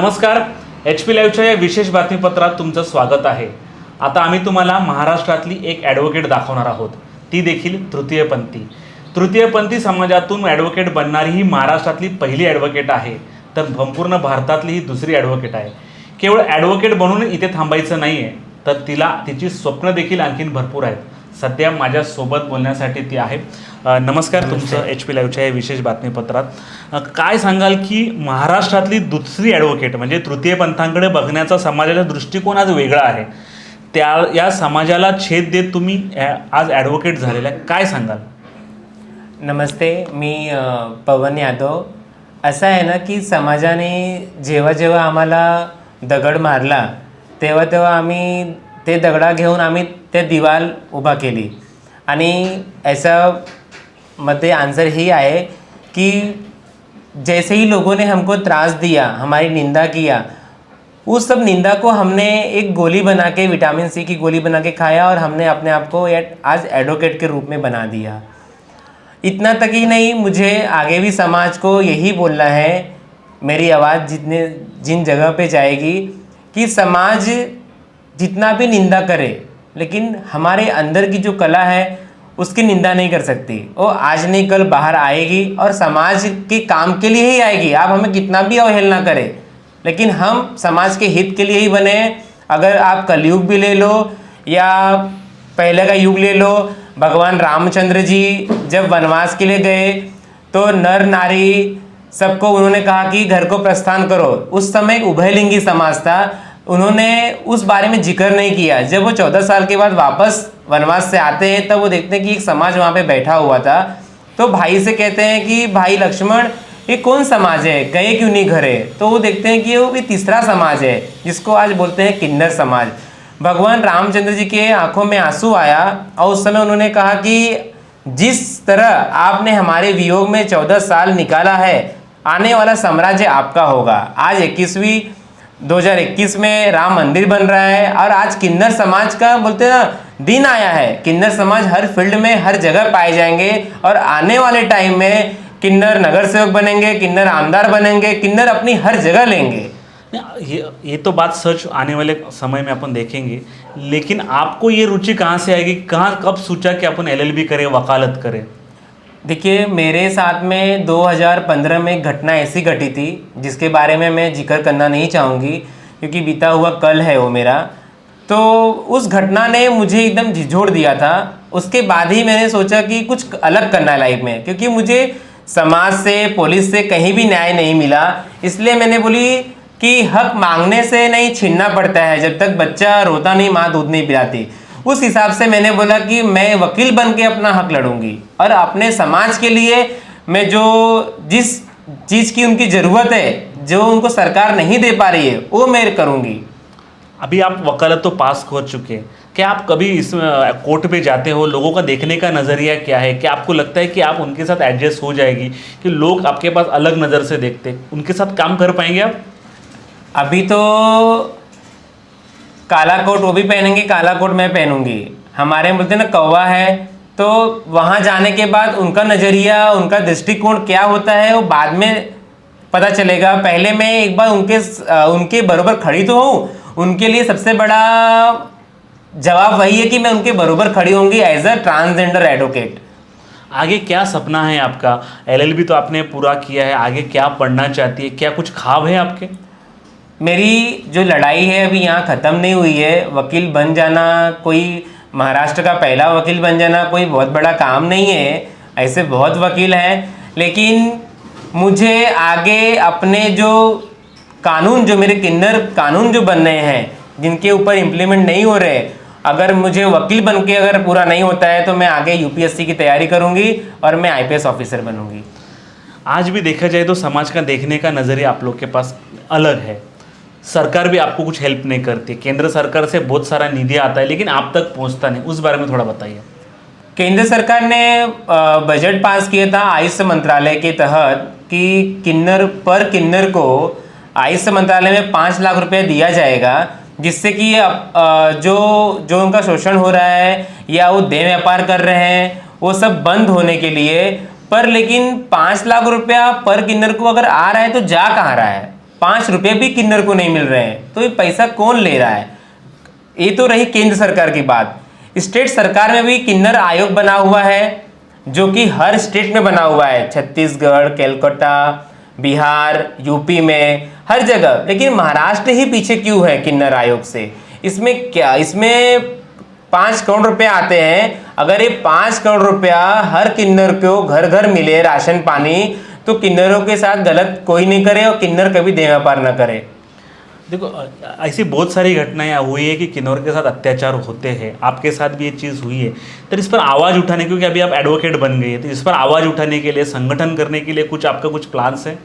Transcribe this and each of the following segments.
नमस्कार, HP लाईव्हच्या या विशेष बातमीपत्रात तुमचं स्वागत आहे। आता आम्ही तुम्हाला महाराष्ट्रातली एक ॲडव्होकेट दाखवणार आहोत, ती देखील तृतीयपंथी समाजातून ॲडव्होकेट बनणारी ही महाराष्ट्रातली पहिली ॲडव्होकेट आहे, तर संपूर्ण भारतातली ही दुसरी ॲडव्होकेट आहे। केवळ ॲडव्होकेट बनून इथे थांबायचं नाही आहे, तर तिची स्वप्न देखील आणखीन भरपूर आहेत। सध्या माझ्यासोबत बोलण्यासाठी ती आहे। नमस्कार, तुमचं HP लाईव्हच्या या विशेष बातमीपत्रात काय सांगाल की महाराष्ट्रातली दुसरी ॲडव्होकेट म्हणजे तृतीय पंथांकडे बघण्याचा समाजाचा दृष्टिकोन आज वेगळा आहे, या समाजाला छेद देत तुम्ही आज ॲडव्होकेट झालेला आहे, काय सांगाल? नमस्ते, मी पवन यादव। असं आहे ना की समाजाने जेव्हा आम्हाला दगड मारला तेव्हा आम्ही ते दगडा घेऊन आम्ही ते दीवार उभा केली। आणि ऐसा मध्ये आंसर ही है कि जैसे ही लोगों ने हमको त्रास दिया, हमारी निंदा किया, उस सब निंदा को हमने एक गोली बना के, विटामिन सी की गोली बना के खाया और हमने अपने आप को आज एडवोकेट के रूप में बना दिया। इतना तक ही नहीं, मुझे आगे भी समाज को यही बोलना है, मेरी आवाज़ जिन जगह पे जाएगी कि समाज जितना भी निंदा करे लेकिन हमारे अंदर की जो कला है उसकी निंदा नहीं कर सकती। वो आज नहीं कल बाहर आएगी और समाज के काम के लिए ही आएगी। आप हमें कितना भी अवहेलना करें, लेकिन हम समाज के हित के लिए ही बने। अगर आप कलयुग भी ले लो या पहले का युग ले लो, भगवान रामचंद्र जी जब वनवास के लिए गए तो नर नारी सबको उन्होंने कहा कि घर को प्रस्थान करो। उस समय एक उभयलिंगी समाज था, उन्होंने उस बारे में जिक्र नहीं किया। जब वो 14 साल के बाद वापस वनवास से आते हैं तब वो देखते हैं कि एक समाज वहाँ पे बैठा हुआ था, तो भाई से कहते हैं कि भाई लक्ष्मण, ये कौन समाज है, गए क्यों नहीं घरे? तो वो देखते हैं कि वो भी तीसरा समाज है जिसको आज बोलते हैं किन्नर समाज। भगवान रामचंद्र जी के आंखों में आंसू आया और उस समय उन्होंने कहा कि जिस तरह आपने हमारे वियोग में 14 साल निकाला है, आने वाला साम्राज्य आपका होगा। आज 2021 में राम मंदिर बन रहा है और आज किन्नर समाज का बोलते हैं ना दिन आया है। किन्नर समाज हर फील्ड में हर जगह पाए जाएंगे और आने वाले टाइम में किन्नर नगर सेवक बनेंगे, किन्नर आमदार बनेंगे, किन्नर अपनी हर जगह लेंगे। ये तो बात सच आने वाले समय में अपन देखेंगे, लेकिन आपको ये रुचि कहाँ से आएगी, कब सोचा कि अपन LLB करें, वकालत करें? देखिए, मेरे साथ में 2015 में एक घटना ऐसी घटी थी जिसके बारे में मैं जिक्र करना नहीं चाहूँगी क्योंकि बीता हुआ कल है वो मेरा। तो उस घटना ने मुझे एकदम झिझोड़ दिया था। उसके बाद ही मैंने सोचा कि कुछ अलग करना है लाइफ में, क्योंकि मुझे समाज से, पुलिस से कहीं भी न्याय नहीं मिला। इसलिए मैंने बोली कि हक मांगने से नहीं, छीनना पड़ता है। जब तक बच्चा रोता नहीं, माँ दूध नहीं पिलाती। उस हिसाब से मैंने बोला कि मैं वकील बन के अपना हक लड़ूंगी और अपने समाज के लिए मैं जिस चीज़ की उनकी ज़रूरत है, जो उनको सरकार नहीं दे पा रही है, वो मैं करूंगी। अभी आप वकालत तो पास हो चुके हैं, क्या आप कभी इस कोर्ट पे जाते हो, लोगों का देखने का नज़रिया क्या है? क्या आपको लगता है कि आप उनके साथ एडजस्ट हो जाएगी, कि लोग आपके पास अलग नज़र से देखते, उनके साथ काम कर पाएंगे आप? अभी तो काला कोट वो भी पहनेंगे, काला कोट मैं पहनूंगी। हमारे बोलते ना कौवा है, तो वहाँ जाने के बाद उनका नज़रिया, उनका दृष्टिकोण क्या होता है वो बाद में पता चलेगा। पहले मैं एक बार उनके बराबर खड़ी तो हूँ। उनके लिए सबसे बड़ा जवाब वही है कि मैं उनके बराबर खड़ी होंगी एज अ ट्रांसजेंडर एडवोकेट। आगे क्या सपना है आपका? LLB तो आपने पूरा किया है, आगे क्या पढ़ना चाहती है, क्या कुछ ख्वाब है आपके? मेरी जो लड़ाई है अभी यहाँ ख़त्म नहीं हुई है। वकील बन जाना, कोई महाराष्ट्र का पहला वकील बन जाना कोई बहुत बड़ा काम नहीं है, ऐसे बहुत वकील हैं। लेकिन मुझे आगे अपने जो कानून, जो मेरे किन्नर कानून जो बन रहे हैं, जिनके ऊपर इम्प्लीमेंट नहीं हो रहे, अगर मुझे वकील बन के अगर पूरा नहीं होता है तो मैं आगे UPSC की तैयारी करूँगी और मैं IPS ऑफिसर बनूँगी। आज भी देखा जाए तो समाज का देखने का नज़रिया आप लोग के पास अलग है। सरकार भी आपको कुछ हेल्प नहीं करती, केंद्र सरकार से बहुत सारा निधि आता है लेकिन आप तक पहुंचता नहीं, उस बारे में थोड़ा बताइए। केंद्र सरकार ने बजट पास किया था आयुष मंत्रालय के तहत कि किन्नर को आयुष मंत्रालय में 5 लाख रुपए दिया जाएगा, जिससे कि जो उनका शोषण हो रहा है या वो देह व्यापार कर रहे हैं वो सब बंद होने के लिए। पर लेकिन 5 लाख रुपया पर किन्नर को अगर आ रहा है तो जा कहाँ रहा है? 5 रुपये भी किन्नर को नहीं मिल रहे हैं, तो ये पैसा कौन ले रहा है? ये तो रही केंद्र सरकार की बात। स्टेट सरकार में भी किन्नर आयोग बना हुआ है, जो कि हर स्टेट में बना हुआ है, छत्तीसगढ़, कोलकाता, बिहार, यूपी में, हर जगह। लेकिन महाराष्ट्र ही पीछे क्यों है किन्नर आयोग से? इसमें क्या, इसमें 5 करोड़ रुपए आते हैं। अगर ये 5 करोड़ रुपया हर किन्नर को घर घर मिले, राशन पानी, तो किन्नरों के साथ गलत कोई नहीं करे और किन्नर कभी देह व्यापार न करे। देखो, ऐसी बहुत सारी घटनाएं हुई है कि किन्नर के साथ अत्याचार होते हैं, आपके साथ भी ये चीज़ हुई है। तो इस पर आवाज़ उठाने, क्योंकि अभी आप एडवोकेट बन गए, तो इस पर आवाज़ उठाने के लिए, संगठन करने के लिए कुछ आपका कुछ प्लान्स है?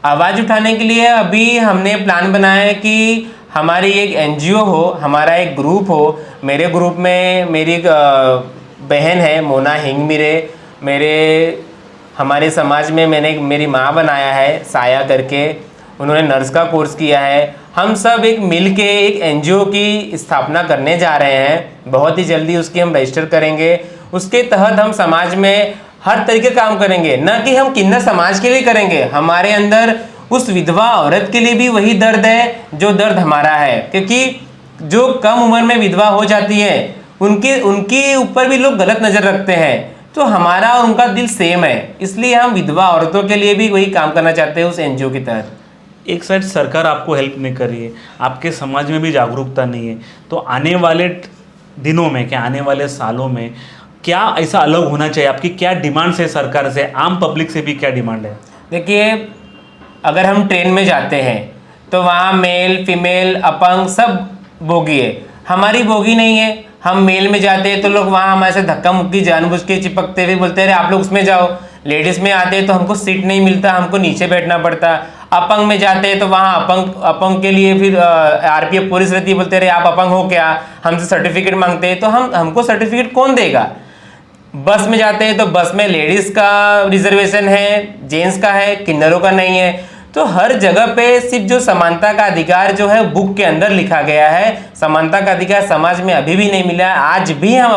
आवाज़ उठाने के लिए अभी हमने प्लान बनाया है कि हमारी एक एनजीओ हो, हमारा एक ग्रुप हो। मेरे ग्रुप में मेरी एक बहन है मोना हिंगमिरे, हमारे समाज में मैंने मेरी माँ बनाया है साया करके, उन्होंने नर्स का कोर्स किया है। हम सब एक मिल के एक एनजीओ की स्थापना करने जा रहे हैं, बहुत ही जल्दी उसकी हम रजिस्टर करेंगे। उसके तहत हम समाज में हर तरीके काम करेंगे, न कि हम किन्नर समाज के लिए करेंगे, हमारे अंदर उस विधवा औरत के लिए भी वही दर्द है जो दर्द हमारा है। क्योंकि जो कम उम्र में विधवा हो जाती है, उनके ऊपर भी लोग गलत नज़र रखते हैं। तो हमारा और उनका दिल सेम है, इसलिए हम विधवा औरतों के लिए भी वही काम करना चाहते हैं उस एनजीओ के तहत। एक साइड सरकार आपको हेल्प नहीं कर रही है, आपके समाज में भी जागरूकता नहीं है, तो आने वाले दिनों में, क्या आने वाले सालों में क्या ऐसा अलग होना चाहिए? आपकी क्या डिमांड्स है सरकार से, आम पब्लिक से भी क्या डिमांड है? देखिए, अगर हम ट्रेन में जाते हैं तो वहाँ मेल फीमेल अपंग सब बोगी है, हमारी बोगी नहीं है। हम मेल में जाते हैं तो लोग वहाँ हमारे से धक्का मुक्की जानबूझ के चिपकते हुए बोलते हैं आप लोग उसमें जाओ। लेडीज़ में आते हैं तो हमको सीट नहीं मिलता, हमको नीचे बैठना पड़ता। अपंग में जाते हैं तो वहाँ अपंग के लिए फिर आरपीएफ पुलिस रहती है, बोलते रहे आप अपंग हो क्या, हमसे सर्टिफिकेट मांगते हैं। तो हमको सर्टिफिकेट कौन देगा? बस में जाते हैं तो बस में लेडीज़ का रिजर्वेशन है, जेंट्स का है, किन्नरों का नहीं है। तो हर जगह पे सिर्फ जो समानता का अधिकार जो है बुक के अंदर लिखा गया है, समानता का अधिकार समाज में अभी भी नहीं मिला है। आज भी हम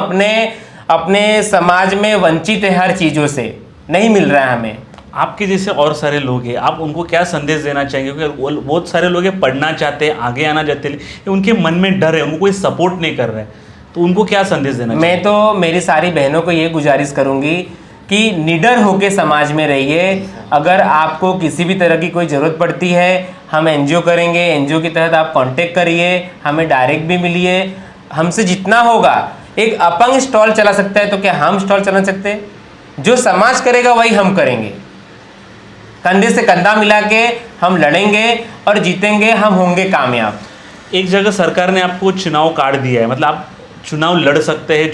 अपने समाज में वंचित है, हर चीज़ों से नहीं मिल रहा है हमें। आपके जैसे और सारे लोग हैं, आप उनको क्या संदेश देना चाहेंगे? क्योंकि बहुत सारे लोग हैं, पढ़ना चाहते हैं, आगे आना चाहते हैं, उनके मन में डर है, उनको कोई सपोर्ट नहीं कर रहा है, तो उनको क्या संदेश देना चाहिए? मैं तो मेरी सारी बहनों को ये गुजारिश करूंगी कि निडर होके समाज में रहिए। अगर आपको किसी भी तरह की कोई ज़रूरत पड़ती है, हम एनजीओ करेंगे, एनजीओ के तहत आप कांटेक्ट करिए, हमें डायरेक्ट भी मिलिए। हमसे जितना होगा, एक अपंग स्टॉल चला सकता है तो क्या हम स्टॉल चला सकते हैं? जो समाज करेगा वही हम करेंगे। कंधे से कंधा मिला के हम लड़ेंगे और जीतेंगे, हम होंगे कामयाब। एक जगह सरकार ने आपको चुनाव कार्ड दिया है, मतलब आप चुनाव लड़ सकते हैं,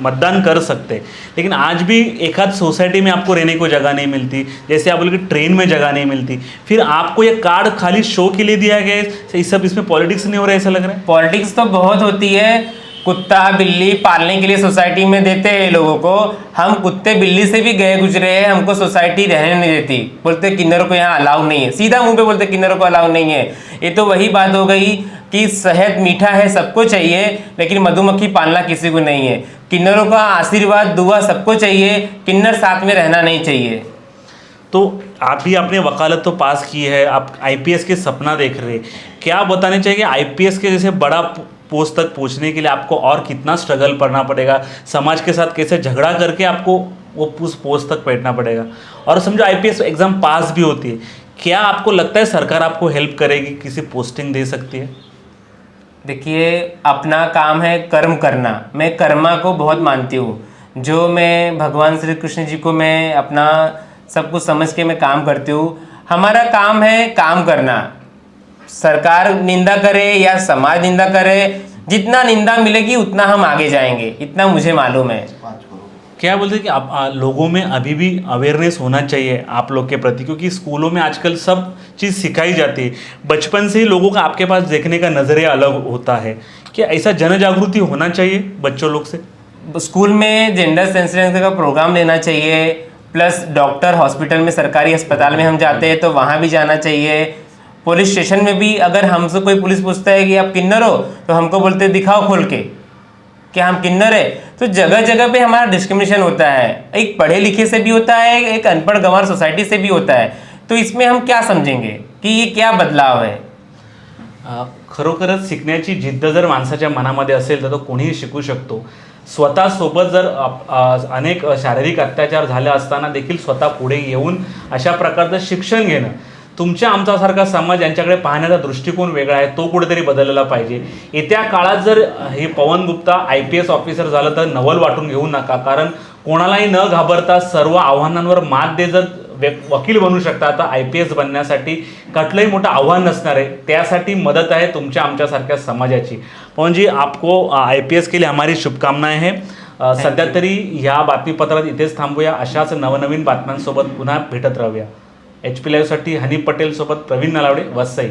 मतदान कर सकते हैं, लेकिन आज भी एक आध सोसाइटी में आपको रहने को जगह नहीं मिलती। जैसे आप बोले कि ट्रेन में जगह नहीं मिलती, फिर आपको ये कार्ड खाली शो के लिए दिया गया है। इस सब इसमें पॉलिटिक्स नहीं हो रहा है, ऐसा लग रहा है? पॉलिटिक्स तो बहुत होती है। कुत्ता बिल्ली पालने के लिए सोसाइटी में देते हैं लोगों को, हम कुत्ते बिल्ली से भी गए गुजरे हैं, हमको सोसाइटी रहने नहीं देती, बोलते किन्नरों को यहाँ अलाउ नहीं है, सीधा मुंह पे बोलते किन्नरों को अलाउ नहीं है। ये तो वही बात हो गई कि शहद मीठा है सबको चाहिए, लेकिन मधुमक्खी पालना किसी को नहीं है। किन्नरों का आशीर्वाद दुआ सबको चाहिए, किन्नर साथ में रहना नहीं चाहिए। तो आप भी आपने वकालत तो पास की है, आप आईपीएस के सपना देख रहे हैं, क्या बताने चाहिए आईपीएस के जैसे बड़ा पोस्ट तक पहुंचने के लिए आपको और कितना स्ट्रगल करना पड़ेगा, समाज के साथ कैसे झगड़ा करके आपको वो उस पोस्ट तक बैठना पड़ेगा, और समझो आईपीएस एग्जाम पास भी होती है, क्या आपको लगता है सरकार आपको हेल्प करेगी, किसी पोस्टिंग दे सकती है? देखिए, अपना काम है कर्म करना, मैं कर्मा को बहुत मानती हूँ। जो मैं भगवान श्री कृष्ण जी को मैं अपना सब कुछ समझ के मैं काम करती हूँ। हमारा काम है काम करना, सरकार निंदा करे या समाज निंदा करे, जितना निंदा मिलेगी उतना हम आगे जाएंगे, इतना मुझे मालूम है। क्या बोलते हैं कि आप लोगों में अभी भी अवेयरनेस होना चाहिए आप लोग के प्रति, क्योंकि स्कूलों में आजकल सब चीज़ सिखाई जाती है, बचपन से ही लोगों का आपके पास देखने का नज़रिया अलग होता है। क्या ऐसा जन जागृति होना चाहिए बच्चों लोग से? स्कूल में जेंडर सेंसिटिव का प्रोग्राम लेना चाहिए, प्लस डॉक्टर हॉस्पिटल में, सरकारी अस्पताल में हम जाते हैं तो वहाँ भी जाना चाहिए। पुलिस स्टेशन में भी अगर हमसे कोई पुलिस पूछता है कि आप किन्नर हो, तो हमको बोलते हैं दिखाओ खोल के क्या हम किन्नर है। तो जगह जगह पे हमारा डिस्क्रिमिनेशन होता है, एक पढ़े लिखे से भी होता है, एक अनपढ़ गंवार सोसाइटी से भी होता है। तो इसमें हम क्या समझेंगे? कि ये क्या बदलाव है? खरोखरच शिकण्याची जिद्द जर माणसाच्या मनामध्ये असेल तर तो कोणीही शिकू शकतो. स्वतःसोबत जर अनेक शारीरिक अत्याचार झाले असताना देखील स्वतः पुढे येऊन अशा प्रकारचं शिक्षण घेणं, तुमच्या आमच्यासारखा समाज यांच्याकडे पाहण्याचा दृष्टिकोन वेगळा आहे, तो कुठेतरी बदललेला पाहिजे. येत्या काळात जर हे पवन गुप्ता IPS ऑफिसर झालं तर नवल वाटून घेऊ नका, कारण कोणालाही न घाबरता सर्व आव्हानांवर मात दे जर वकील बनू शकता तर IPS बनण्यासाठी कुठलंही मोठं आव्हान नसणार आहे. त्यासाठी मदत आहे तुमच्या आमच्यासारख्या समाजाची. पवनजी, आपको IPS के लिए हमारी शुभकामनाएं हैं. सध्या तरी ह्या बातमीपत्रात इथेच थांबूया. अशाच नवनवीन बातम्यांसोबत पुन्हा भेटत राहूया. HP लाईव्हसाठी हनी पटेल सोबत प्रवीण नलावडे, वसई.